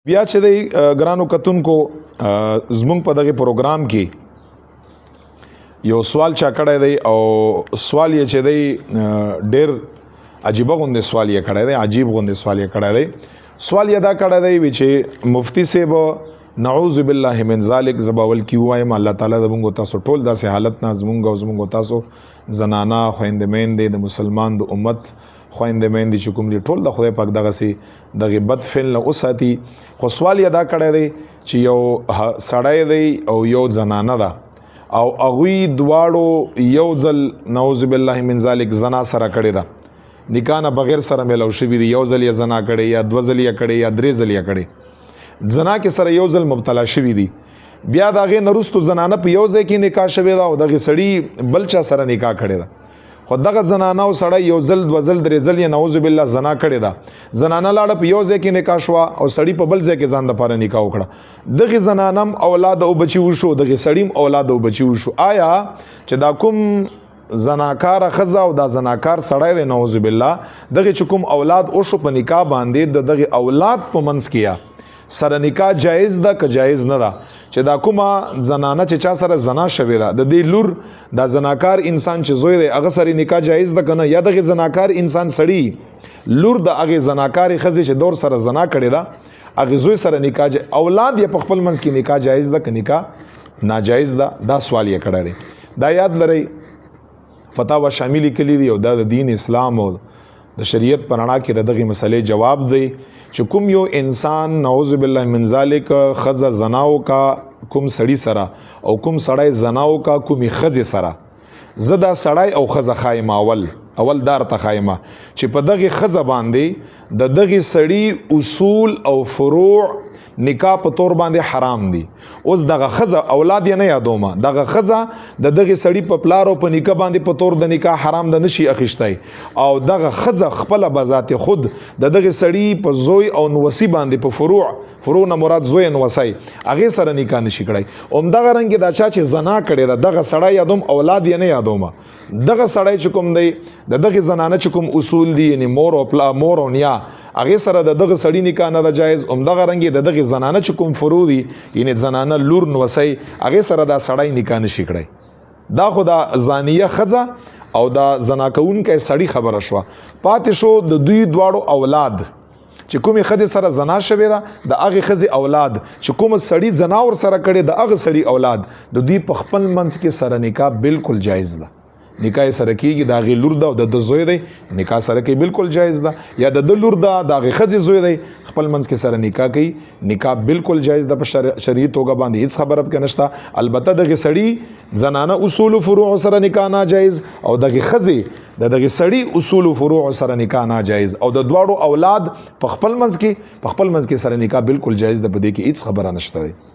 بیا چې د ګرانو کتونکو زمونږ په دغه پروګرام کې یو سوال چا کړی دی او سوال یې چې دی ډېر عجیبه غوندې سوال یې کړی دی عجیب غوندې سوال یې کړی دی سوال یې دا کړی دی چې مفتی صاحب نعوذ بالله من ذلک زباول کی وایم الله تعالی د موږ تاسو ټول داسې حالت نه زمونږ او زمونږ تاسو زنانا خويندې میندې د مسلمان د امت خويندې میندې چې کوم دي ټول د خدای پاک دغه سي دغه بد فعل نه اوساتي خو سوال یې دا کړی دی چې یو سړی دی او یو زنانه ده او هغوی دواړو یو ځل نعوذ بالله من ذلک زنا سره کړې ده نکاح نه بغیر سره میلاو شوي دي یو ځل یې زنا کړې یا دوه ځل یې کړې یا درې ځل یې کړې زنا کې سره یو ځل مبتلا شوي دي بیا د هغې نه وروستو زنانه په یو ځای کې نکاح شوې ده او دغې سړي بل چا سره نکاح کړې ده خو دغه زنانه او سړی یو ځل دوه ځل درې ځل یې نعوذ بالله زنا کړې ده زنانه لاړه په یو ځای کې نکاح شوه او سړي په بل ځای کې ځان دپاره نکاح وکړه دغې زنانه هم اولاد او بچي وشو دغې سړي هم اولاد او بچي وشو آیا چې دا کوم زناکار ښځه او دا زناکار سړی دی نعوذ بالله دغې چې کوم اولاد وشو په نکاح باندې د دغې اولاد په منځ کې یا سره نکاح جایز ده که جایز نه ده چې دا کومه زنانه چې چا سره زنا شوې ده د دې لور دا زناکار انسان چې زوی دی هغه سره نکاح جایز ده که نه یا دغې زناکار انسان سړي لور د هغې زناکارې ښځې چې دور سره زنا کړې ده هغې زوی سره نکاح اولاد یې په خپل منځ کې نکاح جایز ده که نکاح ناجایز ده دا سوال یې کړی دی دا یاد لرئ فتاوا شاملي کلی دی او دا د دین اسلام او د شریعت په رڼا کې د دغې مسلې جواب دی چې کوم یو انسان نعوذ بالله من ذلک ښځه زنا وکړه کوم سړي سره او کوم سړی زنا وکړه کومې ښځې سره زه دا سړی او ښځه ښایم اول دار ته ښایمه چې په دغې ښځه باندې د دغې سړي اصول او فروع نکاح په طور باندې حرام دي اوس دغه ښځه اولاد یې نه یادومه دغه ښځه د دغې سړي په پلار او په نیکه باندې په طور د نکاح حرام ده نشي اخیستی او دغه ښځه خپله به ذات خود د دغې سړي په زوی او نوسي باندې په فروع نه مراد زوی نوسی هغې سره نکاح نشي کړی همدغه رنګې دا چا چې زنا کړې ده دغه سړی یادوم اولاد یې نه یادومه دغه سړی چې کوم دی د دغې زنانه چې کوم اصول دي یعنې مور او نیا هغې سره د دغه سړي نکاح نه ده جایز همدغه رنګې د دغې زنانه چې کوم فروع دي یعنې زنانه لور نوسی هغې سره دا سړی نکاح نشي کړی دا خو دا زانیه ښځه او دا زنا کوونکی سړي خبره شوه پاتې شو د دوی دواړو اولاد چې کومې ښځې سره زنا شوې ده د هغې ښځې اولاد چې کومه سړي زنا ورسره کړې د هغه سړي اولاد د دوی په خپل منځ کې سره نکاح بالکل جایز ده نکاح سره کېږي د هغې لور ده او د ده زوی دی نکاح سره کوي بالکل جایز ده یا د ده لور ده د هغې ښځې زوی دی خپل منځ کې سره نکاح کوي نکاح بالکل جایز ده په شرعي توګه باندې هیڅ خبره پکې نشته البته دغې سړي زنانه اصول و فروع سره نکاح ناجایز او دغې ښځې د دغې سړي اصول و فروع سره نکاح ناجایز او د دواړو اولاد په خپل منځ کې سره نکاح بالکل جایز ده په دې کې هیڅ خبره نشته دی